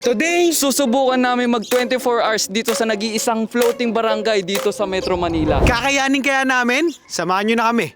Today, susubukan namin mag 24 hours dito sa nag-iisang floating barangay dito sa Metro Manila. Kakayanin kaya namin? Samahan nyo na kami.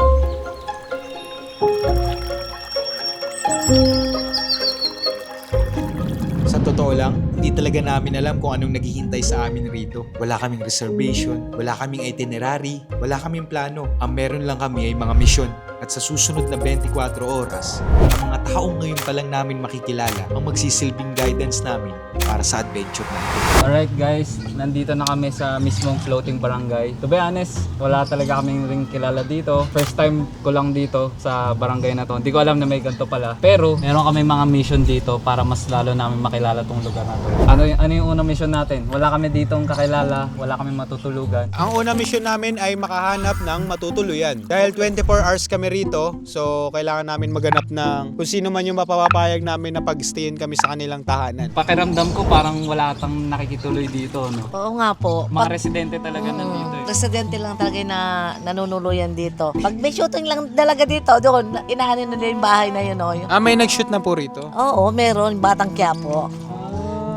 Sa totoo lang, hindi talaga namin alam kung anong naghihintay sa amin rito. Wala kaming reservation, wala kaming itinerary, wala kaming plano. Ang meron lang kami ay mga misyon. At sa susunod na 24 oras, ang mga taong ngayon pa lang namin makikilala ang magsisilbing guidance namin para sa adventure na ito. Alright guys, nandito na kami sa mismong floating barangay. To be honest, wala talaga kaming ring kilala dito. First time ko lang dito sa barangay na to. Hindi ko alam na may ganito pala. Pero meron kami mga mission dito para mas lalo namin makilala tong lugar na to. Ano yung unang mission natin? Wala kami ditong kakilala, wala kami matutulugan. Ang una mission namin ay makahanap ng matutuluyan. Dahil 24 hours kami rito, so kailangan namin maghanap ng kung sino man yung mapapapayag namin na pag-stayin kami sa kanilang tahanan. Pakiramdam ko parang wala tang nakikituloy dito, no? Oo nga po. Mga residente talaga nandito eh. Residente lang talaga na nanunuluyan dito. Pag may shooting lang talaga dito, doon, inahanin na yung bahay na yun. Oh. May nag-shoot na po rito. Oo, meron. Batang Quiapo.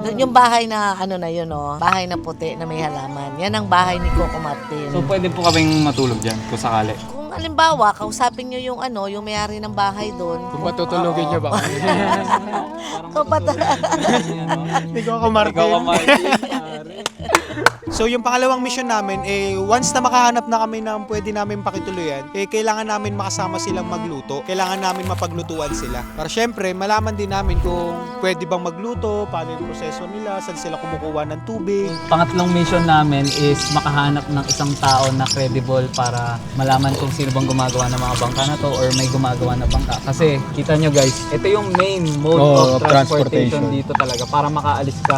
Doon yung bahay na ano na yun, oh. Bahay na puti na may halaman. Yan ang bahay ni Coco Martin. So pwede po kaming matulog dyan kung sakali. Kung halimbawa, kausapin nyo yung ano, yung may-ari ng bahay doon. Kung matutulugin nyo ba? Hindi ko ako Martin. Ikaw ka, Martin. So yung pangalawang mission namin, once na makahanap na kami ng pwede namin pakituluyan, kailangan namin makasama silang magluto. Kailangan namin mapaglutuan sila. Para syempre, malaman din namin kung pwede bang magluto, paano yung proseso nila, saan sila kumukuha ng tubig. Pangatlong mission namin is makahanap ng isang tao na credible para malaman kung sino bang gumagawa ng mga bangka na to or may gumagawa na bangka. Kasi kita nyo guys, ito yung main mode of transportation dito talaga para makaalis ka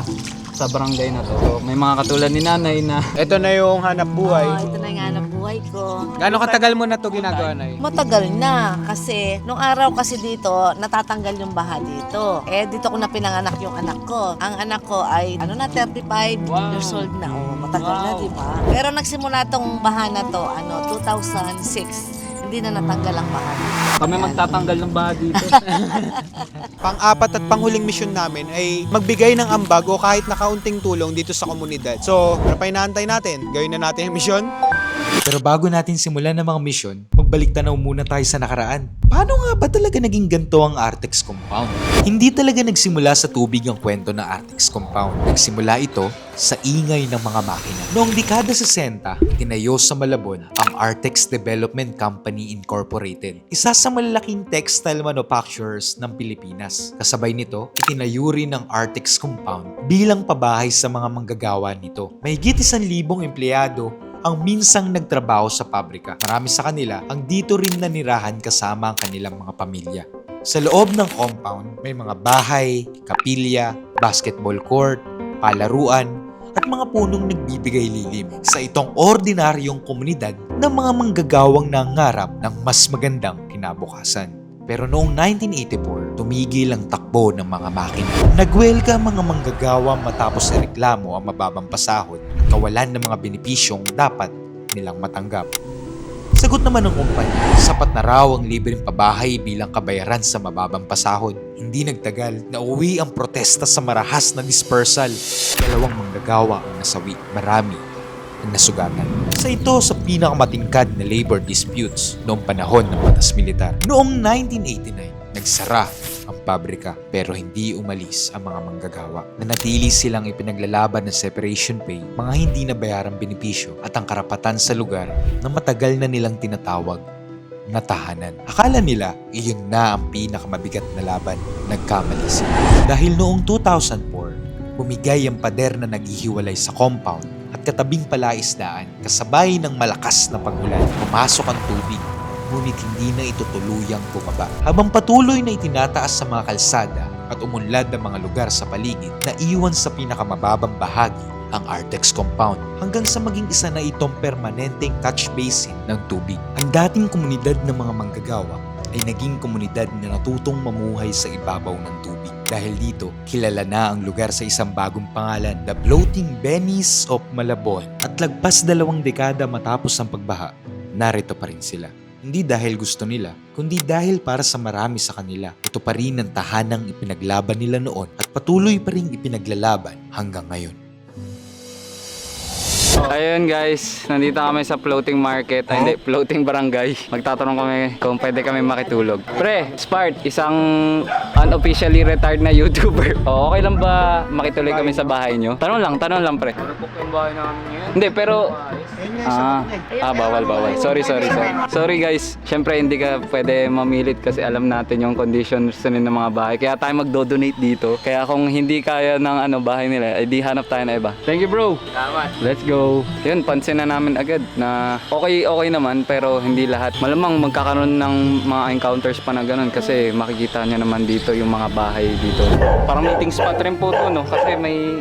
sa barangay na to. So, may mga katulad ni nanay na Ito na yung hanap buhay. Ito na yung hanap buhay ko. Gano'ng katagal mo na to ginagawa, Nay? Matagal na kasi nung araw kasi dito natatanggal yung baha dito. Dito ko na pinanganak yung anak ko. Ang anak ko ay 35 years old na. Matagal na, di ba? Pero nagsimula tong baha na to 2006. Hindi na natanggal ang baha. kami magtatanggal ng baha dito. Pang-apat at panghuling mission namin ay magbigay ng ambag o kahit na kaunting tulong dito sa komunidad. So, ano pa inaantay natin? Gawin na natin yung mission? Pero bago natin simulan ng mga misyon, magbalik tanaw muna tayo sa nakaraan. Paano nga ba talaga naging ganito ang Artex Compound? Hindi talaga nagsimula sa tubig ang kwento ng Artex Compound. Nagsimula ito sa ingay ng mga makina. Noong dekada 60, tinayo sa Malabon ang Artex Development Company Incorporated, isa sa malalaking textile manufacturers ng Pilipinas. Kasabay nito, itinayo rin ang Artex Compound bilang pabahay sa mga manggagawa nito. Mahigit 1,000 empleyado ang minsang nagtrabaho sa pabrika. Marami sa kanila ang dito rin nanirahan kasama ang kanilang mga pamilya. Sa loob ng compound, may mga bahay, kapilya, basketball court, palaruan, at mga punong nagbibigay lilim sa itong ordinaryong komunidad ng mga manggagawang nangarap ng mas magandang kinabukasan. Pero noong 1984, tumigil ang takbo ng mga makina. Nagwelga ang mga manggagawa matapos ireklamo ang mababang pasahod at kawalan ng mga benepisyong dapat nilang matanggap. Sagot naman ng kumpanya, sapat na raw ang libreng pabahay bilang kabayaran sa mababang pasahod. Hindi nagtagal, nauwi ang protesta sa marahas na dispersal. 2 manggagawa ang nasawi, marami ang nasugatan. Isa ito sa pinakamatingkad na labor disputes noong panahon ng batas militar. Noong 1989, nagsara ang pabrika pero hindi umalis ang mga manggagawa. Nanatili silang ipinaglalaban ng separation pay, mga hindi nabayarang benepisyo at ang karapatan sa lugar na matagal na nilang tinatawag na tahanan. Akala nila iyon na ang pinakamabigat na laban. Nagkamali sila. Dahil noong 2004, bumigay ang pader na naghihiwalay sa compound at katabing palaisdaan kasabay ng malakas na pagulan. Pumasok ang tubig, ngunit hindi na ito tuluyang bumaba. Habang patuloy na itinataas sa mga kalsada at umunlad ang mga lugar sa paligid, naiwan sa pinakamababang bahagi ang Artex Compound hanggang sa maging isa na itong permanenteng catch basin ng tubig. Ang dating komunidad ng mga manggagawa ay naging komunidad na natutong mamuhay sa ibabaw ng tubig. Dahil dito, kilala na ang lugar sa isang bagong pangalan, The Floating Bennies of Malabon. At lagpas 2 dekada matapos ang pagbaha, narito pa rin sila. Hindi dahil gusto nila, kundi dahil para sa marami sa kanila. Ito pa rin ang tahanang ipinaglaban nila noon at patuloy pa rin ipinaglalaban hanggang ngayon. Ayun guys, nandito kami sa floating market, ay hindi, floating barangay. Magtatanong kami kung pwede kami makitulog. Pre, Spart, isang unofficially retired na YouTuber. O, okay lang ba makituloy kami sa bahay nyo? Tanong lang pre. Yung bahay namin ngayon? Hindi, pero... bawal. Sorry guys, syempre hindi ka pwede mamilit kasi alam natin yung conditions ng mga bahay. Kaya tayo magdo-donate dito. Kaya kung hindi kaya ng bahay nila, di hanap tayo na iba. Thank you bro! Let's go! Yun, pansin na namin agad na okay naman pero hindi lahat. Malamang magkakaroon ng mga encounters pa na ganun kasi makikita nyo naman dito yung mga bahay dito. Parang meeting spot rin po to, no? Kasi may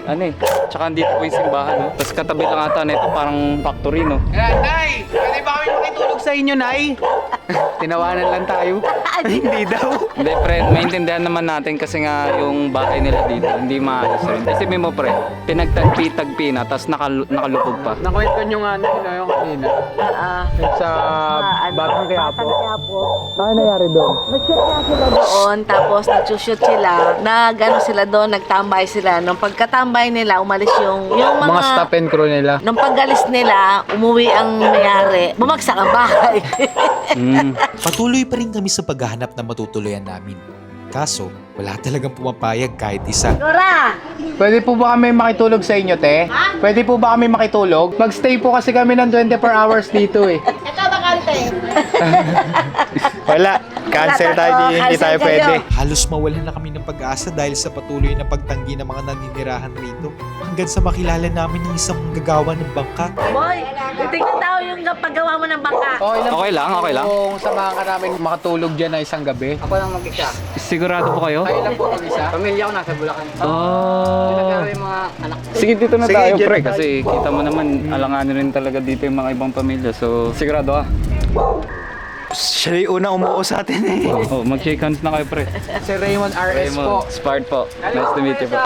tsaka dito po yung simbahan, no? Tapos katabi lang ata na ito parang factory, no? Nay! Pwede ba kami makitulog sa inyo, Nay? Tinawanan lang tayo. Hindi daw. Hindi pre, maintindihan naman natin kasi nga yung bahay nila dito hindi maayos rin. Isipin mo pre, pinagtagpi-tagpi na tapos nakalupog pa. Nakwento nyo nga na yung kanina. Sa Batang Quiapo. Ano nangyari doon? Nag-shoot nga sila doon, tapos nag-shoot sila, sila doon, nagtambay sila. Nung pagkatambay nila, umalis yung mga Stop and crew nila. Nung paggalis nila, umuwi ang mayari. Bumagsak ang bahay. Patuloy pa rin kami sa paghahanap na matutuluyan namin. Kaso, wala talagang pumapayag kahit isa. Nora! Pwede po ba kami makitulog sa inyo, te? Pwede po ba kami makitulog? Mag-stay po kasi kami ng 24 hours dito eh. Ito bakante. Wala. Cancel tayo, hindi tayo cancel pwede. kayo. Halos mawalan na kami ng pag-asa dahil sa patuloy na pagtanggi ng mga naninirahan rito. Hanggang sa makilala namin ng isang gagawa ng bangka. Boy, titignan daw yung paggawa mo ng bangka. Okay lang. Kung samahan ka namin makatulog dyan na isang gabi. Ako lang mag-isa. Sigurado po kayo? Kayo lang po mag-isa. Pamilya ko nasa Bulacan. Yung mga anak. Sige, dito na tayo dyan pre na tayo. kasi kita mo naman alanganin rin talaga dito yung mga ibang pamilya. So, sigurado ka. Siya yung unang umuo sa atin eh. Oh, mag-shake hands na kayo pre. Si Raymond RS po. Spart po. Nice to meet you po.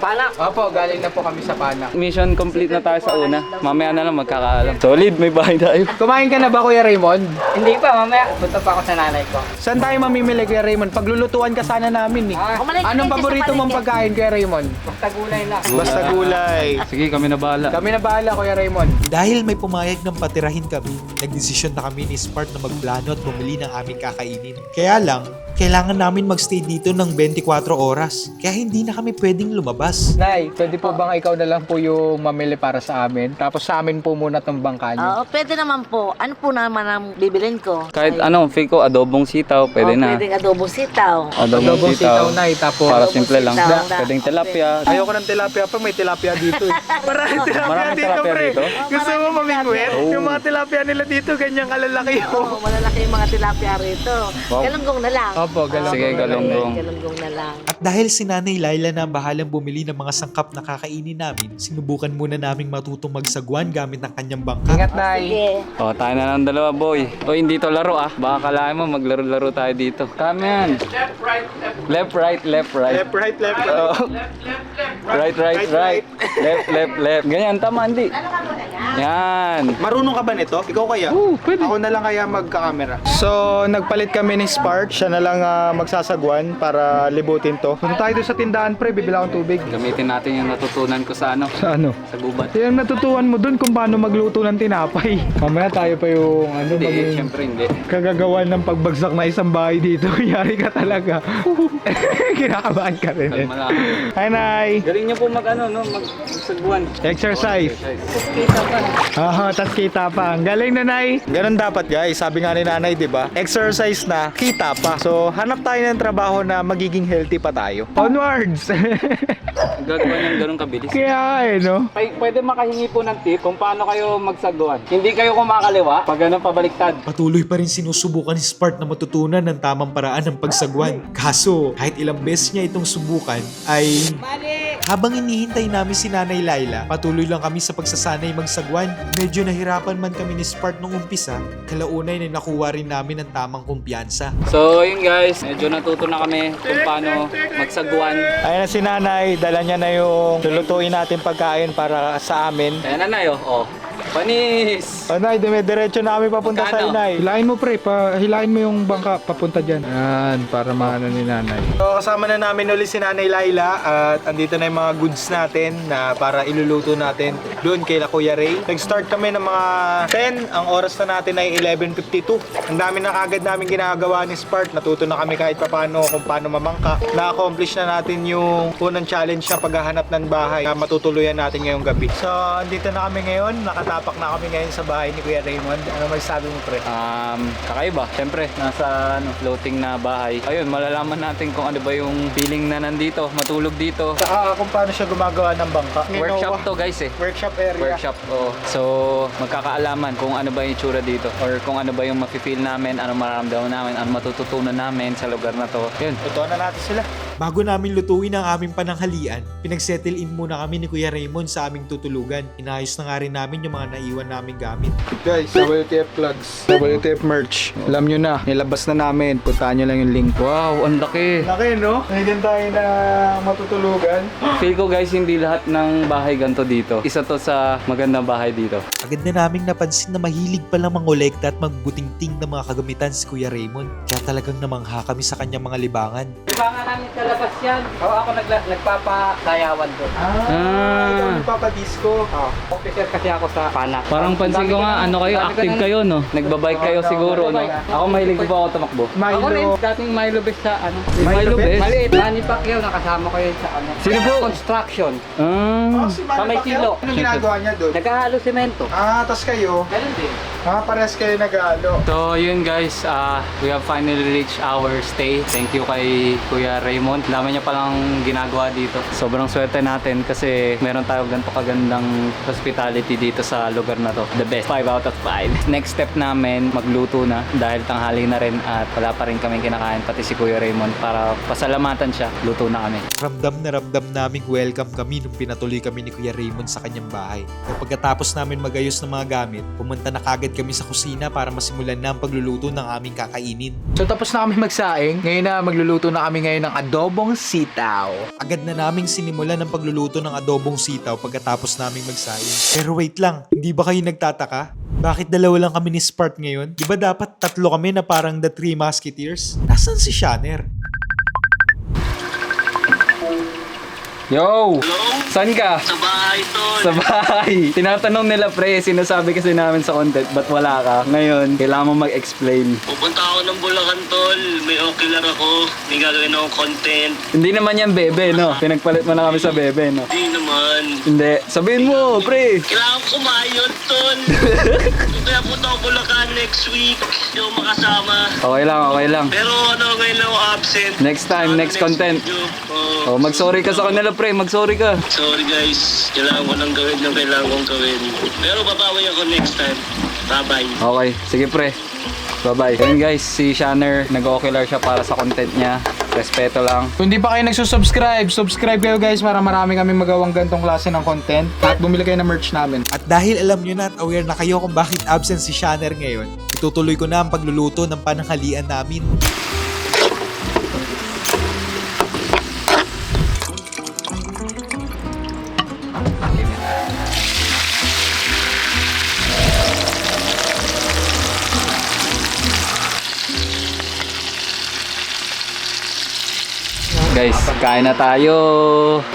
Panak. Opo, galing na po kami sa Panak. Mission complete na tayo sa una. Mamaya na lang magkakaalam. Solid, may bahay tayo. Kumain ka na ba, Kuya Raymond? Hindi pa, mamaya. Punta pa ako sa nanay ko. Saan tayo mamimili, Kuya Raymond? Paglulutuan ka sana namin eh. Anong paborito mong pagkain, Kuya Raymond? Basta gulay lang. Basta gulay. Sige, kami na bahala. Kami na bahala, Kuya Raymond. Dahil may pumayag ng patirahin kami, nagdesisyon na kami ni Spart na magplano at bumili ng aming kakainin. Kaya lang, kailangan namin magstay dito ng 24 oras. Kaya hindi na kami pwedeng lumabas. Nay, pwede po bang ikaw na lang po yung mamili para sa amin? Tapos sa amin po muna itong bangka niyo. Oo, pwede naman po. Ano po naman ang bibilin ko? Kahit Fico, adobong sitaw, pwede na. Pwedeng adobong sitaw. Adobong sitaw. Nay, tapos Para Adobong simple lang. sitaw. Pwedeng tilapia. ayoko ng tilapia pa, may tilapia dito eh. Maraming tilapia Maraming dito, tilapia pre. dito? Gusto mo mamingwit? Yung mga tilapia nila dito, ganyang kalalaki Oo, malalaki yung mga tilapia rito. Wow. Galunggong na lang. Opo, galunggong. Sige, galunggong. Galunggong na lang. At dahil si Nanay Laila na ang bahalang bumili ng mga sangkap na kakainin namin, sinubukan muna naming matutong magsagwan gamit ng kanyang bangka. Ingat, Nay. Sige. Oh, tayo na ng dalawa, boy. O, hindi to laro ah. Baka kalahin mo, maglaro-laro tayo dito. Come on. Left, right. Left, right, left, right. Oh. Right. Left. Ganyan, tama, hindi. Yan. Marunong ka ba nito? Ikaw kaya? Pwede. Ako na lang kaya magka-camera. So, nagpalit kami ni Spark. Siya na lang magsasagwan para libutin to. Punta tayo doon sa tindahan, pre. Bibila akong tubig. Gamitin natin yung natutunan ko sa Sa ano? sa gubat. Yung natutuhan mo doon kung paano magluto ng tinapay. Mamaya tayo pa yung Hindi, maging syempre hindi. kagagawan ng pagbagsak na isang bahay dito. Yari ka talaga. Kinakabahan ka rin eh. Kalma lang. Hi, Nay. Galing niyo po magsagbuhan. Exercise. Tas kita pa. Ang galing na, Nay. Ganun dapat, guys. Sabi nga ni Nanay, di ba? Exercise na, kita pa. So, hanap tayo ng trabaho na magiging healthy pa tayo. Onwards! Gagawa niyang ganun kabilis. Kaya, no? Pwede makahingi po ng tip kung paano kayo magsagwan. Hindi kayo kumakaliwa pag ganun pabaliktad. Patuloy pa rin sinusubukan ni Spart na matutunan ng tamang paraan ng pagsagwan. Kaso, kahit ilang beses niya itong subukan, ay... Habang inihintay namin si Nanay Laila, patuloy lang kami sa pagsasanay magsagwan. Medyo nahirapan man kami ni Spart nung umpisa, kalaunay na nakuha rin namin ang tamang kumpiyansa. So yun guys, medyo natuto na kami kung paano magsagwan. Ayan na si Nanay. Dala niya na yung lulutuin natin pagkain para sa amin. Kaya nanay oh. Panis! Nay, dumidiretso na kami papunta sa Magkano? inay. Hilain mo pre, hilain mo yung bangka papunta dyan. Yan, para maano ni nanay. So, kasama na namin ulit si Nanay Laila at andito na yung mga goods natin na para iluluto natin doon kay Kuya Ray. Nag-start kami ng mga 10, ang oras na natin ay 11:52. Ang dami na kagad namin ginagawa ni Spark. Natuto na kami kahit paano kung paano mamangka. Na-accomplish na natin yung unang challenge na paghahanap ng bahay na matutuluyan natin ngayong gabi. So, andito na kami ngayon. Nakatapak na kami ngayon sa bahay ni Kuya Raymond. Ano magsabi mo, pre? Kakaiba. Siyempre, nasa floating na bahay. Ayun, malalaman natin kung ano ba yung feeling na nandito, matulog dito. Saka kung paano siya gumagawa ng bangka. Workshop to guys eh. Workshop area. Workshop, oo. So, magkakaalaman kung ano ba yung itsura dito or kung ano ba yung mafe-feel namin, ano mararamdaman namin, ano matututunan namin sa lugar na to. Yun. Tutuan na natin sila. Bago namin lutuin ang aming pananghalian, pinag-settle in muna kami ni Kuya Raymond sa aming tutulugan. Inayos na nga rin namin yung mga naiwan naming gamit. Guys, WTF plugs, WTF merch. Alam nyo na, nilabas na namin. Puntahan nyo lang yung link. Wow, ang laki. Laki, no? Ngayon tayo na matutulugan. Feel ko guys, hindi lahat ng bahay ganito dito. Isa to sa magandang bahay dito. Agad na naming napansin na mahilig palang mangolekta at magbutingting ng mga kagamitan si Kuya Raymond. Kaya talagang namangha kami sa kanyang mga libangan. Libangan namin sa labas yan. O ako nagpapasayawan doon. Ikaw nagpapadisco. Officer kasi ako sa panak. Parang pansin ko nga, ano kayo, active kayo, no? Nagbabike kayo siguro, no? Ako mahilig ko ba ako tumakbo? Ako rin, Milo. dating Milo Best sa ano. Milo Best? Maliit, Manny Pacquiao, nakasama ko yun sa ano. Sino po? Construction. Si Sa may silo. Ano ginagawa niya doon? Naghahalo semento. Tas kayo? Ganun din. Parehas kayo nag-aalo. So yun guys, we have finally reached our stay. Thank you kay Kuya Raymond. Dami niya palang ginagawa dito. Sobrang swerte natin kasi meron tayo ganito kagandang hospitality dito sa lugar na to. The best. 5 out of 5. Next step namin, magluto na dahil tanghali na rin at wala pa rin kami kinakain pati si Kuya Raymond para pasalamatan siya. Luto na kami. Ramdam naming welcome kami nung pinatuloy kami ni Kuya Raymond sa kanyang bahay. At pagkatapos namin magayos ng mga gamit, pumunta na kagad kami sa kusina para masimulan na ang pagluluto ng aming kakainin. So tapos na kami magsaing. Ngayon na magluluto na kami ngayon ng adobong sitaw. Agad na naming sinimulan ang pagluluto ng adobong sitaw pagkatapos naming magsaing. Pero wait lang, hindi ba kayo nagtataka? Bakit dalawa lang kami ni Spark ngayon? Di ba dapat tatlo kami na parang the Three Musketeers? Nasaan si Shanner? Yo! Saan ka? Sa bahay, tol. Sa bahay. Tinatanong nila pre, sinasabi kasi namin sa content, ba't wala ka? Ngayon, kailangan mo mag-explain. Pupunta ako ng Bulacan, tol. May ocular ako. May gagawin akong content. Hindi naman yan bebe, no? Pinagpalit mo na kami sa bebe, no? Hindi naman. Hindi. Sabihin mo, pre. Kailangan ko kumayod, tol. Kaya punta ako Bulacan next week. Hindi ako makasama. Okay lang, okay lang. Pero ngayon lang ako absent. Next time, next content. video. Oh, mag-sorry ka sa kanila, pre. Mag-sorry ka. Sorry, guys. Kailangan ko lang gawin yung kailangan kong gawin. Pero babawi ako next time. Bye-bye. Okay. Sige, pre. Bye-bye. Yun guys, si Shanner, nag-ocular siya para sa content niya. Respeto lang. Kung hindi pa kayo nagsusubscribe, subscribe kayo guys para marami kami magawang gantong klase ng content. At bumili kayo ng merch namin. At dahil alam nyo na at aware na kayo kung bakit absent si Shanner ngayon, itutuloy ko na ang pagluluto ng pananghalian namin. Guys, kain na tayo.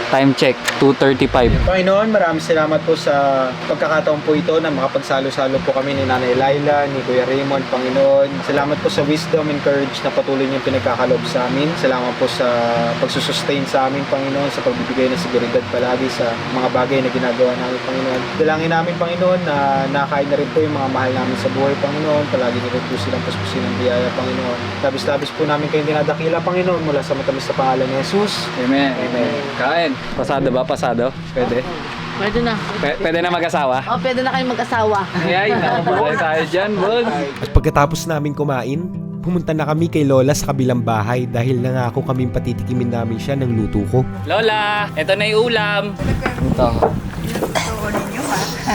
Time check, 2:35. Panginoon, maraming salamat po sa pagkakataon po ito na makapagsalo-salo po kami ni Nanay Laila, ni Kuya Raymond, Panginoon. Salamat po sa wisdom and courage na patuloy niyong pinagkakalob sa amin. Salamat po sa pagsusustain sa amin, Panginoon, sa pagbibigay ng seguridad palagi sa mga bagay na ginagawa namin, Panginoon. Dalangin namin, Panginoon, na nakain na rin po yung mga mahal namin sa buhay, Panginoon. Palagi niyo rin po silang paspusin ng biyaya, Panginoon. Labis-labis po namin kayong dinadakila, Panginoon, mula sa matamis na pangalan ni Jesus. Amen. Amen. Kain. Pasado ba? Pasado? Pwede. Pwede na. Pwede na mag-asawa? Pwede na kayo mag-asawa. Ay, nakabuhay tayo dyan, boss. At pagkatapos namin kumain, pumunta na kami kay Lola sa kabilang bahay dahil nangako kaming patitikimin namin siya ng luto ko. Lola, eto na yung ulam. Ito.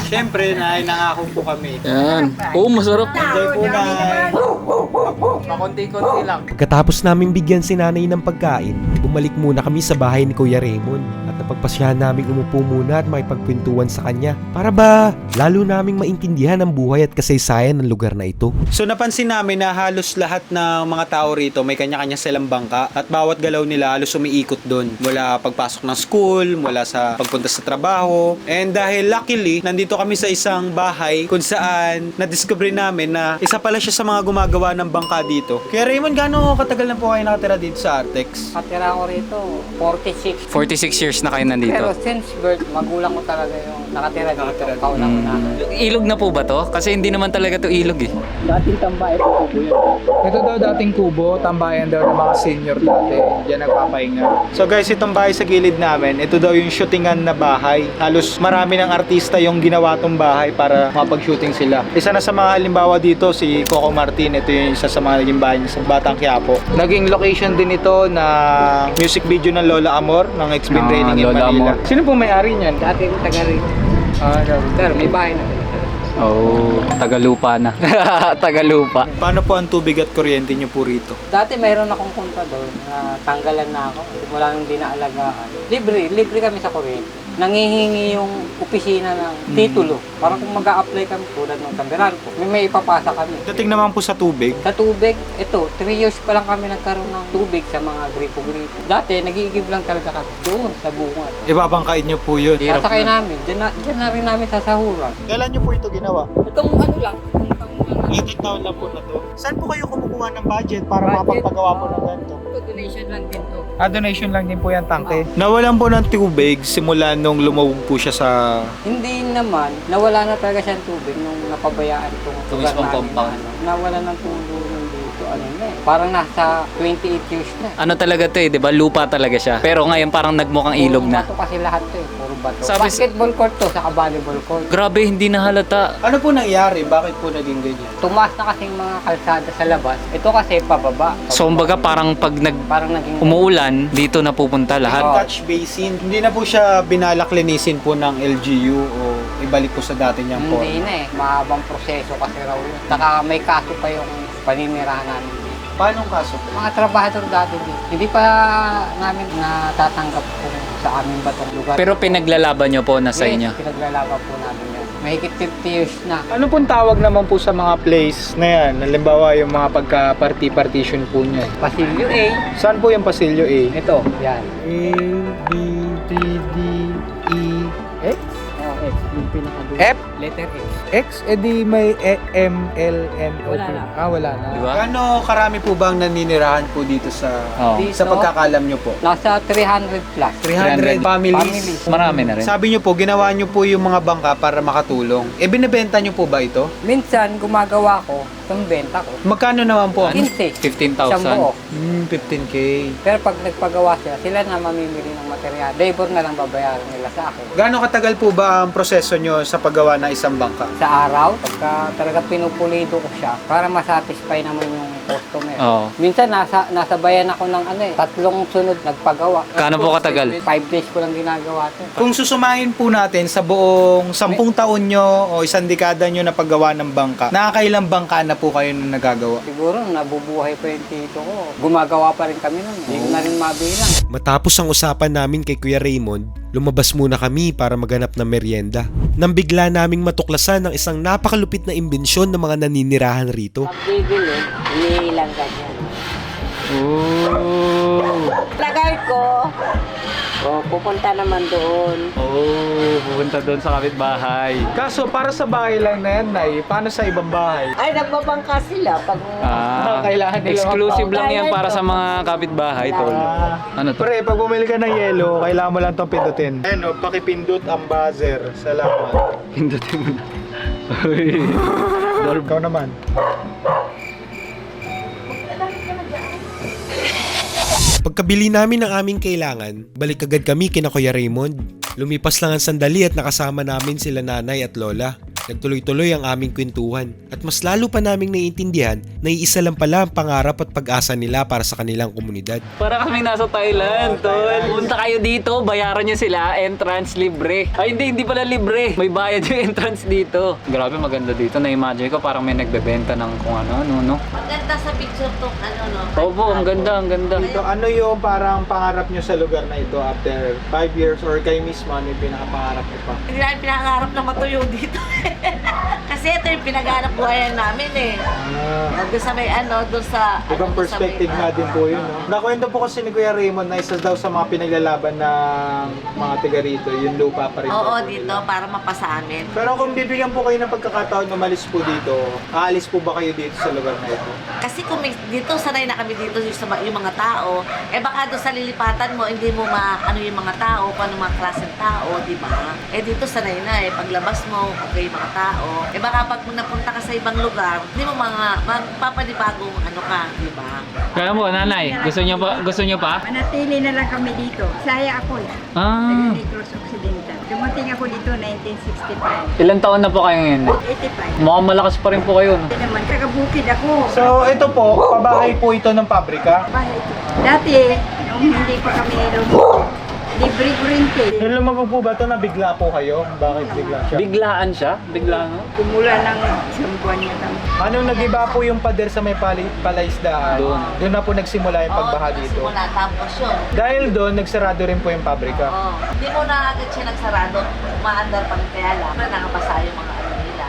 Siyempre, Nay, nangako po kami. Yan. Oo, masarap. Enjoy po, Nay. Pakunti-kunti lang. Pagkatapos namin bigyan si nanay ng pagkain, bumalik muna kami sa bahay ni Kuya Raymond. At Napagpasyahan naming umupo muna at makipagkwentuhan sa kanya para ba lalo naming maintindihan ang buhay at kasaysayan ng lugar na ito. So napansin namin na halos lahat ng mga tao rito may kanya-kanya silang bangka at bawat galaw nila halos umiikot doon. Mula pagpasok ng school, mula sa pagpunta sa trabaho. And dahil luckily, nandito kami sa isang bahay kung saan na-discover namin na isa pala siya sa mga gumagawa ng bangka dito. Kaya Raymond, gaano katagal na po kayo nakatira dito sa Artex? Katira ko rito, 46. 46 years na kayo nandito. Pero since birth, magulang ko talaga yung nakatira dito. Kauna-una. Ilog na po ba to? Kasi hindi naman talaga to ilog eh. Dating tambahay ko po yun. Ito daw dating kubo, tambayan daw ng mga senior dati. Diyan nagpapahinga. So guys, itong bahay sa gilid namin, ito daw yung shootingan na bahay. Halos marami ng artista yung ginawa tong bahay para makapag-shooting sila. Isa na sa mga halimbawa dito, si Coco Martin. Ito yung isa sa mga naging bahay niya sa Batang Quiapo. Naging location din ito na music video ng Lola Amor ng X-Been Raining in Lola Manila. Amor. Sino po may-ari niyan? Dati ko taga rito. Pero may bahay na. Oh, Tagalupa na. Tagalupa. Paano po ang tubig at kuryente niyo po rito? Dati mayroon akong kontador na tanggalan na ako. Wala nang dinaalagaan. Libre kami sa kuryente. Nangihingi yung opisina ng titulo. Parang kung mag-a-apply kami tulad ng Tamberan ko, may ipapasa kami. Dating naman po sa tubig. Sa tubig, ito, 3 years pa lang kami nagkaroon ng tubig sa mga gripo-gripo. Dati, nag-iigib lang talaga kami doon sa bunga. Ibabangkain niyo po yun. Sasakay namin, dyan na rin namin sasahuran. Kailan niyo po ito ginawa? Itong ano lang, itong taon lang. Ilang taon lang po na to. Saan po kayo kumukuha ng budget para Budget? makapagpagawa po ng ganito? Ito, donation lang din to. Donation lang din po yan, tangke. Nawalan po ng tubig simula nung lumawag po siya sa... Hindi naman, nawala na talaga siyang tubig nung napabayaan itong lugar mismong namin compound. na ano. Nawala ng tulong dito, ano na eh. Parang nasa 28 years na. Ano talaga to eh, di ba? Lupa talaga siya. Pero ngayon parang nagmukhang ilog Puro na. bato kasi lahat to eh, puro bato. Sabi- Basketball court to, saka volleyball court. Grabe, hindi na halata. Ano po nangyari? Bakit po naging ganyan? Tumaas na kasing mga kalsada sa labas. Ito kasi pababa. So, kumbaga parang pag Parang naging... umuulan, dito na pupunta lahat. Catch basin. Hindi na po siya binalak linisin po ng LGU o ibalik po sa dati niyang form. Hindi na eh, mahabang proseso kasi raw yun. Saka may kaso pa yung paninirahan namin dito. Paano ang kaso po? Mga trabahador dati dito. Hindi pa namin natatanggap kung sa aming batong lugar. Pero pinaglalaban nyo po na sa inyo. Pinaglalaban po namin yan. Mahigit 50 years na. Ano pong tawag naman po sa mga place na yan? Halimbawa yung mga pagka-partition po niya. Pasilyo A. Saan po yung Pasilyo A? Ito, yan. A, B, C, D, E, X? Oh, X. Yung pinakadulo. F? Letter X. X? Edi may M, L, N, O. Wala na. Wala na. Di ba? Gaano karami po bang naninirahan po dito sa Oh. Dito, sa pagkakalam niyo po? nasa 300 plus. 300 families. Marami na rin. Sabi niyo po, ginawa niyo po yung mga bangka para makatulong. E binebenta niyo po ba ito? Minsan, gumagawa ko, itong benta ko. Magkano naman po? 15. 15,000. Isang buo. 15K. Pero pag nagpagawa sila, sila na mamimili ng material. Labor na lang babayaran nila sa akin. Gaano katagal po ba ang proseso niyo sa paggawa ng isang bangka? Sa araw, pagka talaga pinupulido ko siya, para masatisfy naman yung customer. Oo. Minsan, nasabayan ako ng 3 sunod nagpagawa. Gaano po katagal? 5 days ko lang ginagawa ito. Kung susumahin po natin sa buong 10 taon nyo o isang dekada nyo na paggawa ng bangka, nakakailang bangka na po kayo na nagagawa? Siguro, nabubuhay pa yung tito ko. Gumagawa pa rin kami nun. Hindi ko na rin mabilang. Matapos ang usapan namin kay Kuya Raymond, lumabas muna kami para maghanap ng merienda. Nang bigla naming matuklasan ng isang napakalupit na imbensyon ng mga naninirahan rito. Pag bibili, iniilang ganyan. Oh. Lagay ko. O, pupunta naman doon. Oh, pupunta doon sa kapitbahay. Kaso para sa bahay lang na yan, Nay, paano sa ibang bahay? Ay, nagbabangka sila pag... Kailangan nila Exclusive lang yan Kaya para ito. sa mga kapitbahay, tol. Ano to? Pre, pag bumili ka ng yelo, kailangan mo lang itong pindutin. Ayun o, pakipindut ang buzzer. Salamat. Pindutin mo na. Ikaw naman. Pagkabili namin ng aming kailangan, balik agad kami kina Kuya Raymond. Lumipas lang ang sandali at nakasama namin sila nanay at lola. Nagtuloy-tuloy ang aming kwentuhan at mas lalo pa naming naiintindihan na iisa lang pala ang pangarap at pag-asa nila para sa kanilang komunidad. Para kami nasa Thailand, tol. Punta kayo dito, bayaran nyo sila, entrance libre. Ay, hindi pala libre. May bayad yung entrance dito. Grabe, maganda dito. Na-imagine ko parang may nagbebenta ng kung ano, no? Maganda sa picture tong no? Opo, ang ganda, ang ganda. So ano yung parang pangarap nyo sa lugar na ito after 5 years or kayo mismo, ano yung pinakapangarap nyo pa? Hindi namin pinangarap na matuyo dito. Kasi ito yung pinaghanap buhayan namin eh. Doon sa may doon sa... Ibang doon sa perspective may- nga din po yun, no? Nakwento po kasi ni Kuya Raymond na isa daw sa mga pinaglalaban ng mga tiga rito, yung lupa pa rin. Oo, daw po dito, nila. para mapasa amin. Pero kung bibigyan po kayo ng pagkakataon umalis po dito, aalis po ba kayo dito sa lugar na ito? Kasi kung dito, sanay na kami dito yung mga tao, baka doon sa lilipatan mo, hindi mo ano yung mga tao, kung ano mga klaseng tao, di ba? Dito sanay na paglabas mo, okay yung mga tao. Baka pag napunta ka sa ibang lugar, hindi mo magpapanibagong ano ka, di ba? Kaya mo, nanay, gusto nyo pa? Manatili na lang kami dito. Saya ako eh. Ah, Negros Occidental. Dumating ako dito 1965. ilang taon na po kayo ngayon? 85. Mukhang malakas pa rin po kayo, no? Hindi naman, taga-bukid ako. So ito po, pabahay po ito ng pabrika. Bahay ito. Dati, nung hindi pa kami libre kuryente. Yung lumabog po ba ito na bigla po kayo? Bakit bigla siya? Biglaan siya? Biglaan, no? Kumula ng isang buwan niya lang. Anong nag-iba po yung pader sa may palaisdaan? Doon. Doon na po nagsimula yung pagbaha dito. Wala, tapos yun. Dahil doon, nagsarado rin po yung pabrika. Hindi mo na agad siya nagsarado, umaandar pa rin kaya lang, nakabasa yung mga nila.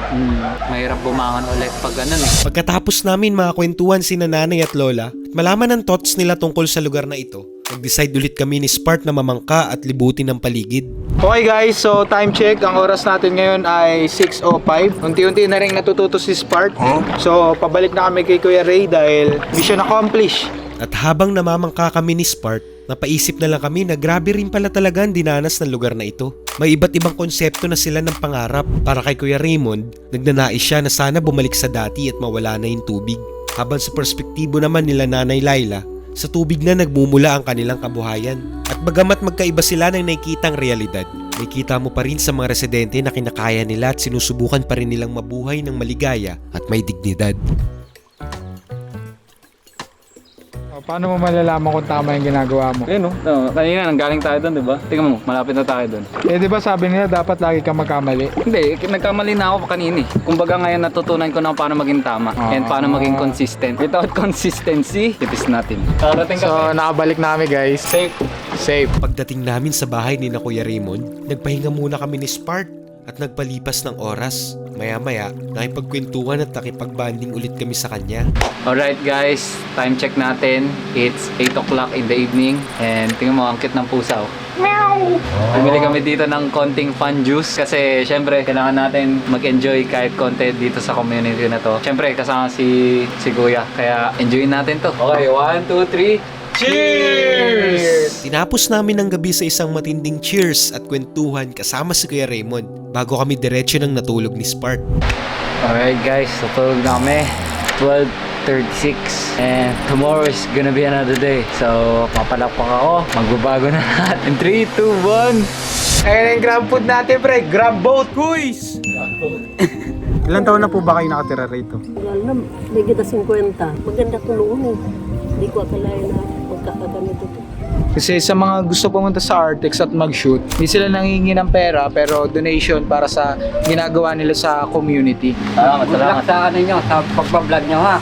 Mahirap bumangon ulit pag ganun eh. Pagkatapos namin makakwentuhan si nanay at lola at malaman ang thoughts nila tungkol sa lugar na ito, nag-decide ulit kami ni Spart na mamangka at libutin ang paligid. Okay guys, so time check. Ang oras natin ngayon ay 6:05. Unti-unti na rin natututo si Spart. So pabalik na kami kay Kuya Ray dahil mission accomplished. At habang namamangka kami ni Spart, napaisip na lang kami na grabe rin pala talaga ang dinanas ng lugar na ito. May iba't ibang konsepto na sila ng pangarap. Para kay Kuya Raymond, nagnanais siya na sana bumalik sa dati at mawala na yung tubig. Habang sa perspektibo naman nila Nanay Laila, sa tubig na nagmumula ang kanilang kabuhayan. At bagamat magkaiba sila ng nakikitang realidad, nakikita mo pa rin sa mga residente na kinakaya nila at sinusubukan pa rin nilang mabuhay ng maligaya at may dignidad. Paano mo malalaman kung tama yung ginagawa mo? Ayun, no? Kanina nanggaling tayo doon, di ba? Tingnan mo, malapit na tayo doon. Eh di ba sabi nila dapat lagi kang magkamali? Hindi, nagkamali na ako kanina eh. Kumbaga ngayon natutunan ko na paano maging tama and paano maging consistent. Without consistency, it is nothing. Karating So nakabalik na kami guys. Safe. Pagdating namin sa bahay ni na Kuya Raymond, nagpahinga muna kami ni Spart at nagpalipas ng oras. Maya-maya, nakipagkwentuhan at nakipagbanding ulit kami sa kanya. Alright guys, time check natin. It's 8 o'clock in the evening and tingnan mo, ang cute ng pusa oh. Meow! Bumili kami dito ng konting fun juice kasi syempre kailangan natin mag-enjoy kahit konti dito sa community na to. Syempre kasama si Kuya, kaya enjoyin natin to. Okay, 1, 2, 3. Cheers! Tinapos namin ang gabi sa isang matinding cheers at kwentuhan kasama si Kuya Raymond bago kami diretso ng natulog ni Spart. Alright guys, tutulog na kami. 12:36 and tomorrow is gonna be another day. So, papalakpak ako. Magbabago na lahat. In 3, 2, 1. Ayun ang grab food natin pre, grab boat guys! Ilan taon na po ba kayo nakatira rito? Wala na, may kita 50. Maganda tulungan eh. Hindi ko akalain na magkakaganito to. Kasi sa mga gusto pumunta sa Artex at mag-shoot, hindi sila nangingi ng pera pero donation para sa ginagawa nila sa community. Salamat sa ano nyo, sa pagbablog nyo ha.